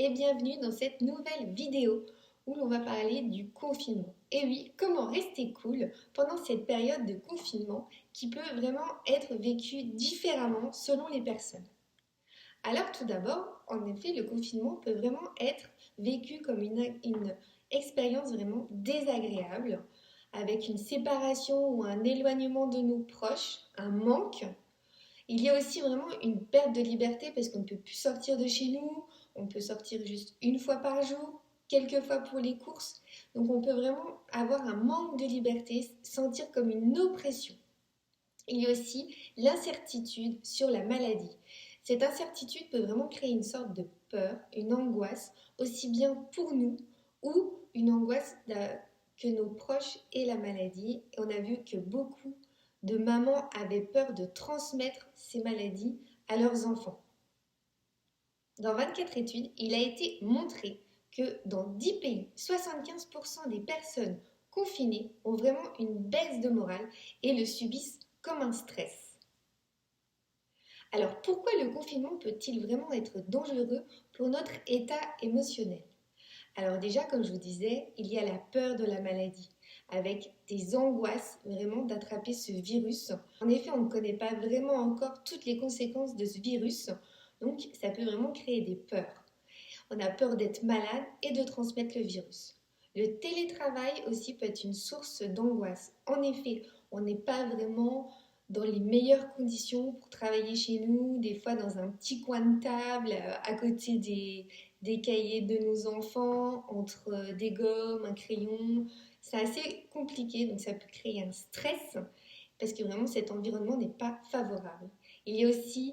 et bienvenue dans cette nouvelle vidéo où l'on va parler du confinement. Et oui, comment rester cool pendant cette période de confinement qui peut vraiment être vécue différemment selon les personnes. Alors tout d'abord, en effet, le confinement peut vraiment être vécu comme une expérience vraiment désagréable, avec une séparation ou un éloignement de nos proches, un manque. Il y a aussi vraiment une perte de liberté parce qu'on ne peut plus sortir de chez nous, on peut sortir juste une fois par jour, quelques fois pour les courses. Donc on peut vraiment avoir un manque de liberté, sentir comme une oppression. Il y a aussi l'incertitude sur la maladie. Cette incertitude peut vraiment créer une sorte de peur, une angoisse, aussi bien pour nous ou une angoisse que nos proches aient la maladie. Et on a vu que beaucoup de mamans avaient peur de transmettre ces maladies à leurs enfants. Dans 24 études, il a été montré que dans 10 pays, 75% des personnes confinées ont vraiment une baisse de morale et le subissent comme un stress. Alors pourquoi le confinement peut-il vraiment être dangereux pour notre état émotionnel ? Alors déjà, comme je vous disais, il y a la peur de la maladie, avec des angoisses vraiment d'attraper ce virus. En effet, on ne connaît pas vraiment encore toutes les conséquences de ce virus, donc ça peut vraiment créer des peurs. On a peur d'être malade et de transmettre le virus. Le télétravail aussi peut être une source d'angoisse. En effet, on n'est pas vraiment dans les meilleures conditions pour travailler chez nous, des fois dans un petit coin de table, à côté des cahiers de nos enfants, entre des gommes, un crayon. C'est assez compliqué, donc ça peut créer un stress parce que vraiment cet environnement n'est pas favorable. Il y a aussi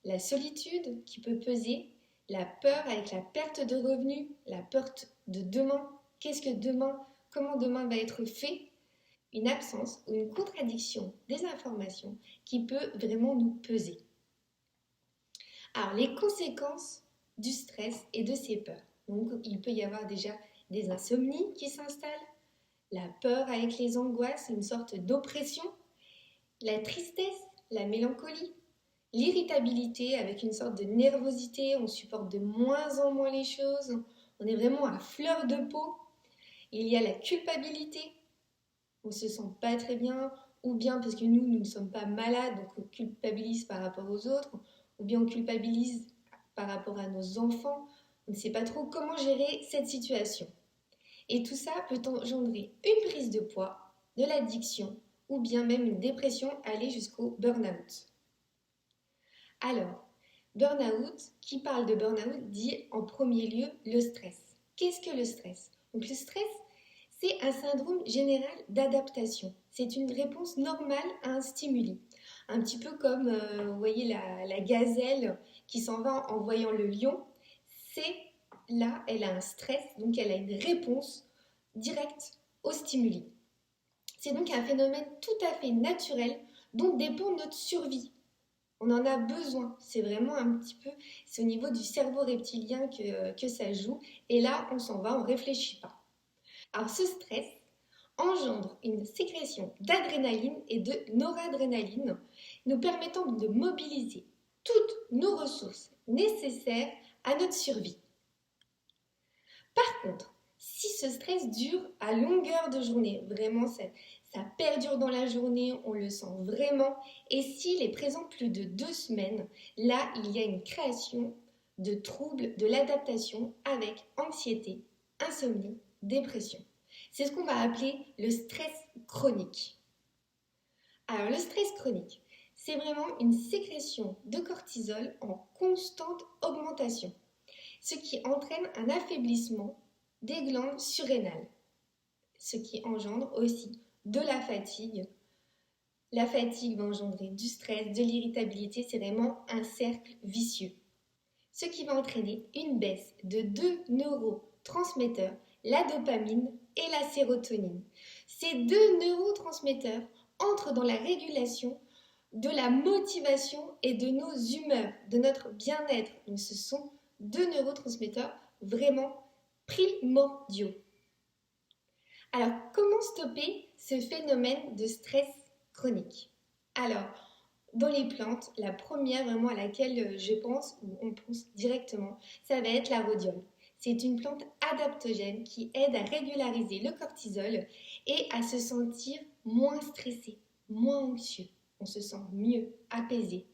la solitude qui peut peser, la peur avec la perte de revenus, la peur de demain. Qu'est-ce que demain, comment demain va être fait ? Une absence ou une contradiction des informations qui peut vraiment nous peser. Alors, les conséquences du stress et de ces peurs. Donc, il peut y avoir déjà des insomnies qui s'installent, la peur avec les angoisses, une sorte d'oppression, la tristesse, la mélancolie, l'irritabilité avec une sorte de nervosité, on supporte de moins en moins les choses, on est vraiment à fleur de peau. Il y a la culpabilité, on ne se sent pas très bien, ou bien parce que nous ne sommes pas malades, donc on culpabilise par rapport aux autres, ou bien on culpabilise par rapport à nos enfants. On ne sait pas trop comment gérer cette situation. Et tout ça peut engendrer une prise de poids, de l'addiction, ou bien même une dépression, aller jusqu'au burn-out. Alors, burn-out, qui parle de burn-out dit en premier lieu le stress. Qu'est-ce que le stress ? Donc le stress, c'est un syndrome général d'adaptation. C'est une réponse normale à un stimuli. Un petit peu comme, vous voyez, la gazelle qui s'en va en voyant le lion. C'est là, elle a un stress, donc elle a une réponse directe au stimuli. C'est donc un phénomène tout à fait naturel dont dépend notre survie. On en a besoin, c'est vraiment un petit peu, c'est au niveau du cerveau reptilien que ça joue. Et là, on s'en va, on ne réfléchit pas. Alors ce stress engendre une sécrétion d'adrénaline et de noradrénaline, nous permettant de mobiliser toutes nos ressources nécessaires à notre survie. Par contre, si ce stress dure à longueur de journée, vraiment ça perdure dans la journée, on le sent vraiment, et s'il est présent plus de 2 semaines, là il y a une création de troubles de l'adaptation avec anxiété, insomnie, dépression. C'est ce qu'on va appeler le stress chronique. Alors le stress chronique, c'est vraiment une sécrétion de cortisol en constante augmentation, ce qui entraîne un affaiblissement des glandes surrénales, ce qui engendre aussi de la fatigue. La fatigue va engendrer du stress, de l'irritabilité, c'est vraiment un cercle vicieux. Ce qui va entraîner une baisse de 2 neurotransmetteurs, la dopamine et la sérotonine. Ces 2 neurotransmetteurs entrent dans la régulation de la motivation et de nos humeurs, de notre bien-être. Donc ce sont 2 neurotransmetteurs vraiment primordiaux. Alors, comment stopper ce phénomène de stress chronique ? Alors, dans les plantes, la première vraiment à laquelle je pense, ou on pense directement, ça va être la rhodiole. C'est une plante adaptogène qui aide à régulariser le cortisol et à se sentir moins stressé, moins anxieux. On se sent mieux, apaisé.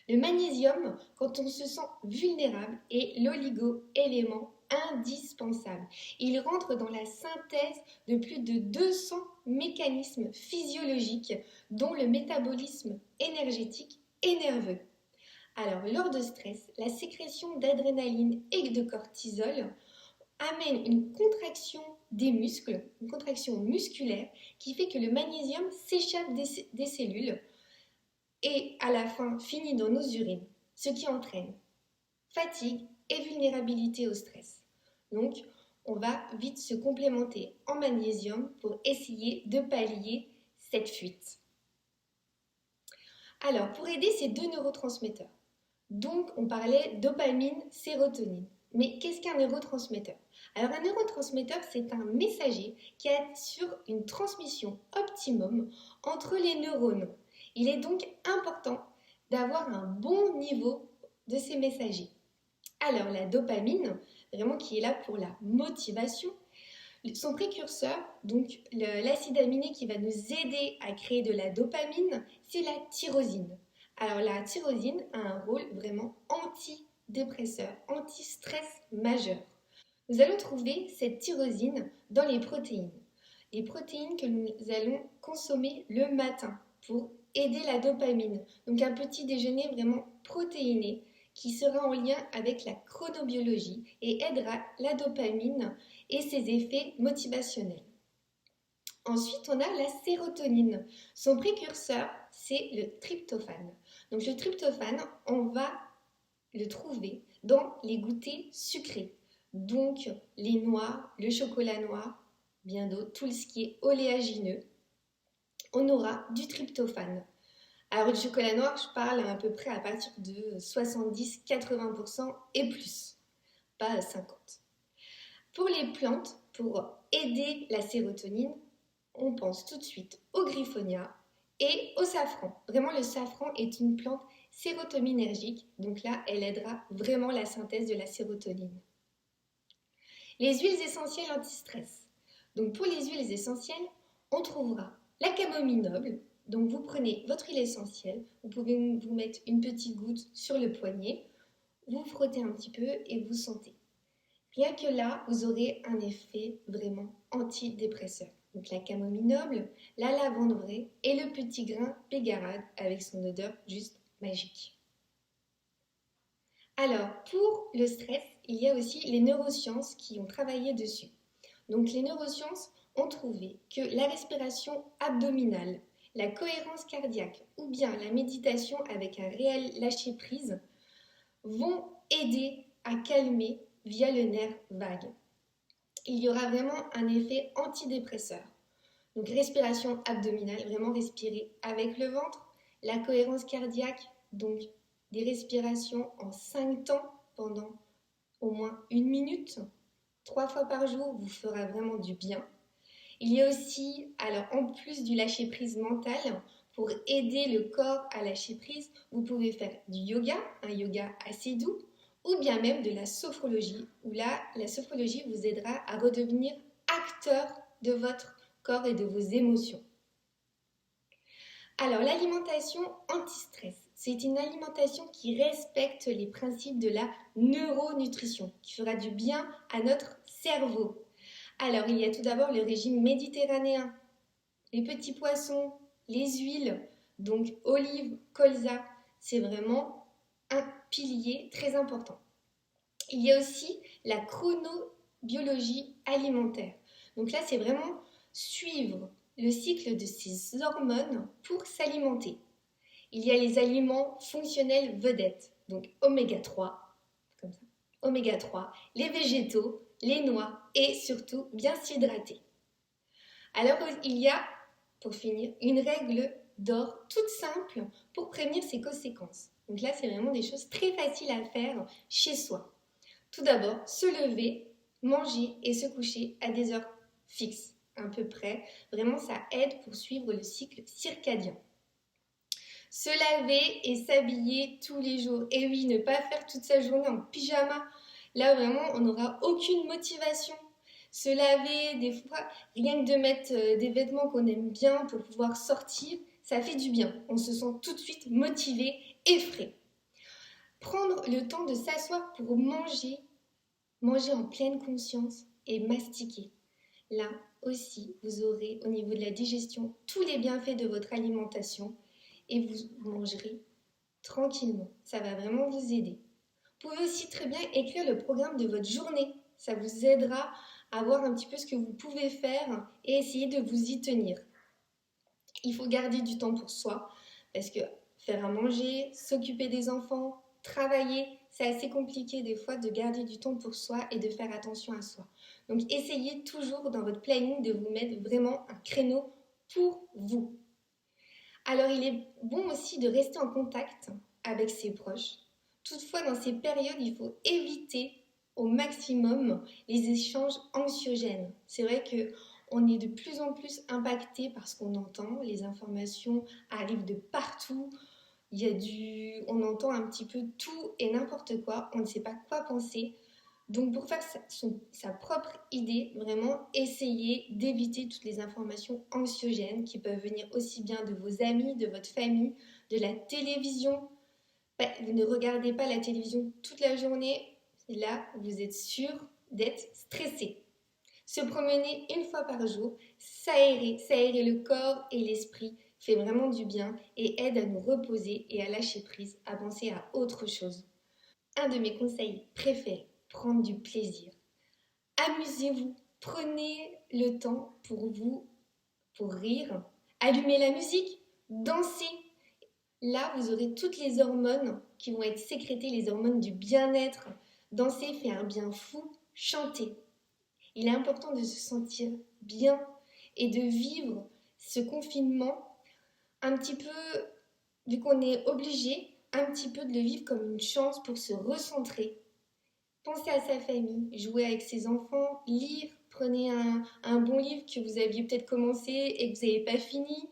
Le magnésium, quand on se sent vulnérable, est l'oligo-élément indispensable. Il rentre dans la synthèse de plus de 200 mécanismes physiologiques, dont le métabolisme énergétique et nerveux. Alors, lors de stress, la sécrétion d'adrénaline et de cortisol amène une contraction des muscles, une contraction musculaire qui fait que le magnésium s'échappe des cellules et à la fin finit dans nos urines, ce qui entraîne fatigue et vulnérabilité au stress. Donc, on va vite se complémenter en magnésium pour essayer de pallier cette fuite. Alors, pour aider ces deux neurotransmetteurs, donc on parlait dopamine, sérotonine. Mais qu'est-ce qu'un neurotransmetteur? Alors un neurotransmetteur, c'est un messager qui assure une transmission optimum entre les neurones. Il est donc important d'avoir un bon niveau de ces messagers. Alors la dopamine, vraiment qui est là pour la motivation, son précurseur, donc l'acide aminé qui va nous aider à créer de la dopamine, c'est la tyrosine. Alors la tyrosine a un rôle vraiment antidépresseur, anti-stress majeur. Nous allons trouver cette tyrosine dans les protéines. Les protéines que nous allons consommer le matin pour aider la dopamine. Donc un petit déjeuner vraiment protéiné qui sera en lien avec la chronobiologie et aidera la dopamine et ses effets motivationnels. Ensuite, on a la sérotonine. Son précurseur, c'est le tryptophane. Donc le tryptophane, on va le trouver dans les goûters sucrés. Donc les noix, le chocolat noir, bien d'autres, tout ce qui est oléagineux. On aura du tryptophane. Alors le chocolat noir, je parle à peu près à partir de 70-80% et plus, pas à 50%. Pour les plantes, pour aider la sérotonine, on pense tout de suite au griffonia et au safran. Vraiment, le safran est une plante sérotoninergique, donc là, elle aidera vraiment la synthèse de la sérotonine. Les huiles essentielles anti-stress. Donc pour les huiles essentielles, on trouvera la camomille noble. Donc vous prenez votre huile essentielle, vous pouvez vous mettre une petite goutte sur le poignet, vous frottez un petit peu et vous sentez. Rien que là, vous aurez un effet vraiment antidépresseur. Donc la camomille noble, la lavande vraie et le petit grain pégarade avec son odeur juste magique. Alors, pour le stress, il y a aussi les neurosciences qui ont travaillé dessus. Donc les neurosciences ont trouvé que la respiration abdominale, la cohérence cardiaque ou bien la méditation avec un réel lâcher-prise vont aider à calmer via le nerf vague. Il y aura vraiment un effet antidépresseur. Donc respiration abdominale, vraiment respirer avec le ventre. La cohérence cardiaque, donc des respirations en 5 temps pendant au moins 1 minute. 3 fois par jour vous fera vraiment du bien. Il y a aussi, alors en plus du lâcher-prise mental, pour aider le corps à lâcher prise, vous pouvez faire du yoga, un yoga assez doux, ou bien même de la sophrologie, où là, la sophrologie vous aidera à redevenir acteur de votre corps et de vos émotions. Alors, l'alimentation anti-stress, c'est une alimentation qui respecte les principes de la neuronutrition, qui fera du bien à notre cerveau. Alors, il y a tout d'abord le régime méditerranéen, les petits poissons, les huiles, donc olives, colza, c'est vraiment un pilier très important. Il y a aussi la chronobiologie alimentaire. Donc là, c'est vraiment suivre le cycle de ces hormones pour s'alimenter. Il y a les aliments fonctionnels vedettes, donc oméga 3, comme ça, oméga 3, les végétaux, les noix et surtout bien s'hydrater. Alors il y a, pour finir, une règle d'or toute simple pour prévenir ces conséquences. Donc là, c'est vraiment des choses très faciles à faire chez soi. Tout d'abord, se lever, manger et se coucher à des heures fixes, à peu près. Vraiment, ça aide pour suivre le cycle circadien. Se laver et s'habiller tous les jours. Et oui, ne pas faire toute sa journée en pyjama. Là, vraiment, on n'aura aucune motivation. Se laver, des fois, rien que de mettre des vêtements qu'on aime bien pour pouvoir sortir, ça fait du bien. On se sent tout de suite motivé et frais. Prendre le temps de s'asseoir pour manger, manger en pleine conscience et mastiquer. Là aussi, vous aurez au niveau de la digestion tous les bienfaits de votre alimentation et vous mangerez tranquillement. Ça va vraiment vous aider. Vous pouvez aussi très bien écrire le programme de votre journée. Ça vous aidera à voir un petit peu ce que vous pouvez faire et essayer de vous y tenir. Il faut garder du temps pour soi parce que faire à manger, s'occuper des enfants, travailler, c'est assez compliqué des fois de garder du temps pour soi et de faire attention à soi. Donc essayez toujours dans votre planning de vous mettre vraiment un créneau pour vous. Alors il est bon aussi de rester en contact avec ses proches. Toutefois, dans ces périodes, il faut éviter au maximum les échanges anxiogènes. C'est vrai qu'on est de plus en plus impacté par ce qu'on entend. Les informations arrivent de partout. On entend un petit peu tout et n'importe quoi. On ne sait pas quoi penser. Donc pour faire sa propre idée, vraiment essayez d'éviter toutes les informations anxiogènes qui peuvent venir aussi bien de vos amis, de votre famille, de la télévision. Vous ne regardez pas la télévision toute la journée, là vous êtes sûr d'être stressé. Se promener une fois par jour, s'aérer le corps et l'esprit fait vraiment du bien et aide à nous reposer et à lâcher prise, à penser à autre chose. Un de mes conseils préférés, prendre du plaisir. Amusez-vous, prenez le temps pour vous, pour rire, allumez la musique, dansez. Là, vous aurez toutes les hormones qui vont être sécrétées, les hormones du bien-être. Danser fait un bien fou, chanter. Il est important de se sentir bien et de vivre ce confinement un petit peu, vu qu'on est obligé, un petit peu de le vivre comme une chance pour se recentrer. Pensez à sa famille, jouez avec ses enfants, lire, prenez un bon livre que vous aviez peut-être commencé et que vous n'avez pas fini.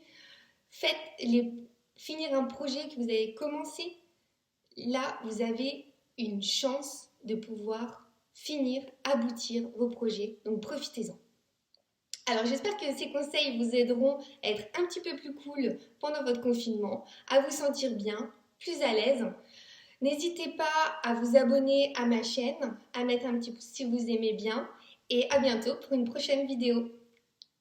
Finir un projet que vous avez commencé. Là, vous avez une chance de pouvoir finir, aboutir vos projets. Donc, profitez-en. Alors, j'espère que ces conseils vous aideront à être un petit peu plus cool pendant votre confinement, à vous sentir bien, plus à l'aise. N'hésitez pas à vous abonner à ma chaîne, à mettre un petit pouce si vous aimez bien et à bientôt pour une prochaine vidéo.